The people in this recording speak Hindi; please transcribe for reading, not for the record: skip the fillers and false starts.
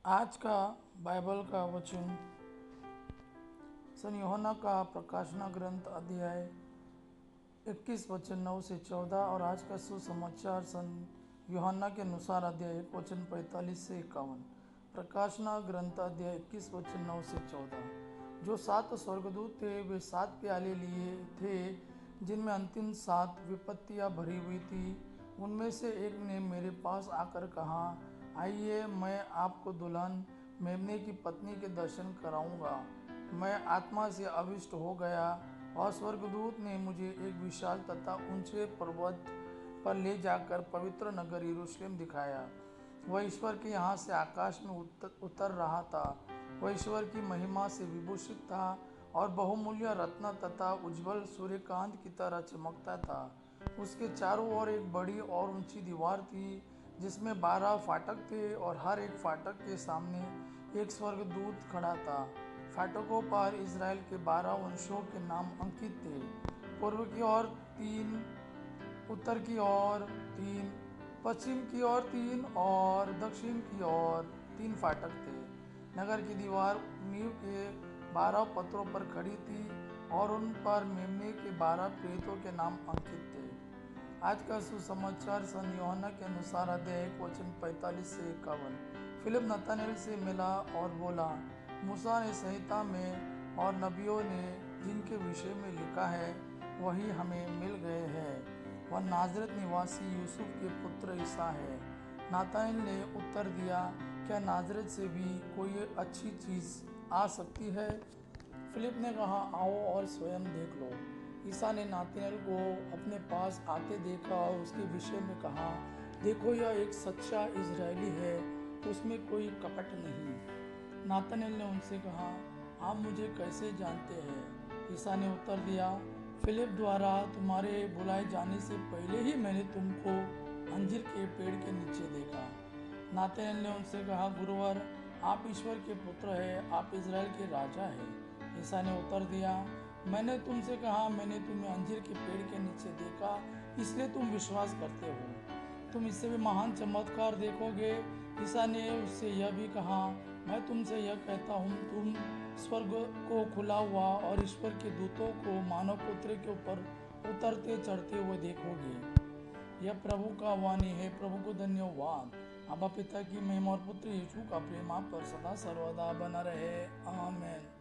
आज का बाइबल का वचन सन यूहन्ना का प्रकाशना ग्रंथ अध्याय 21 वचन 9 से 14 और आज का सुसमाचार सन यूहन्ना के अनुसार अध्याय 1 वचन 45 से 51। प्रकाशना ग्रंथ अध्याय 21 वचन 9 से 14। जो 7 स्वर्गदूत थे वे 7 प्याले लिए थे जिनमें अंतिम 7 विपत्तियां भरी हुई थी। उनमें से एक ने मेरे पास आकर कहा, आइए मैं आपको दुल्हन मेमने की पत्नी के दर्शन कराऊंगा। मैं आत्मा से आविष्ट हो गया और स्वर्गदूत ने मुझे एक विशाल तथा ऊंचे पर्वत पर ले जाकर पवित्र नगर यरूशलेम दिखाया। वह ईश्वर के यहाँ से आकाश में उतर रहा था। वह ईश्वर की महिमा से विभूषित था और बहुमूल्य रत्न तथा उज्जवल सूर्यकांत की तरह चमकता था। उसके चारों ओर एक बड़ी और ऊंची दीवार थी जिसमें 12 फाटक थे और हर एक फाटक के सामने एक स्वर्गदूत खड़ा था। फाटकों पर इज़राइल के 12 वंशों के नाम अंकित थे। पूर्व की ओर 3, उत्तर की ओर 3, पश्चिम की ओर 3 और दक्षिण की ओर 3 फाटक थे। नगर की दीवार नींव के 12 पत्थरों पर खड़ी थी और उन पर मेमने के 12 प्रेतों के नाम अंकित थे। आज का सुसमाचार सन यूहन्ना के अनुसार अध्याय 1 वचन 45 से 51। फिलिप नतनएल से मिला और बोला, मूसा ने संहिता में और नबियों ने जिनके विषय में लिखा है वही हमें मिल गए हैं। वह नाजरत निवासी यूसुफ के पुत्र ईसा है। नतनएल ने उत्तर दिया, क्या नाजरत से भी कोई अच्छी चीज़ आ सकती है? फिलिप ने कहा, आओ और स्वयं देख लो। ईसा ने नातनएल को अपने पास आते देखा और उसके विषय में कहा, देखो यह एक सच्चा इजरायली है, उसमें कोई कपट नहीं। नातनएल ने उनसे कहा, आप मुझे कैसे जानते हैं? ईसा ने उत्तर दिया, फिलिप द्वारा तुम्हारे बुलाए जाने से पहले ही मैंने तुमको अंजीर के पेड़ के नीचे देखा। नातनएल ने उनसे कहा, गुरुवर, आप ईश्वर के पुत्र हैं, आप इजराइल के राजा हैं। ईसा ने उत्तर दिया, मैंने तुमसे कहा, मैंने तुम्हें अंजीर के पेड़ के नीचे देखा, इसलिए तुम विश्वास करते हो। तुम इससे भी महान चमत्कार देखोगे। ईसा ने उससे यह भी कहा, मैं तुमसे यह कहता हूँ, तुम स्वर्ग को खुला हुआ और ईश्वर के दूतों को मानव पुत्र के ऊपर उतरते चढ़ते हुए देखोगे। यह प्रभु का वाणी है। प्रभु को धन्यवाद। अब्बा पिता की महिमा और पुत्र यीशु का प्रेम आप पर सदा सर्वदा बना रहे। आमीन।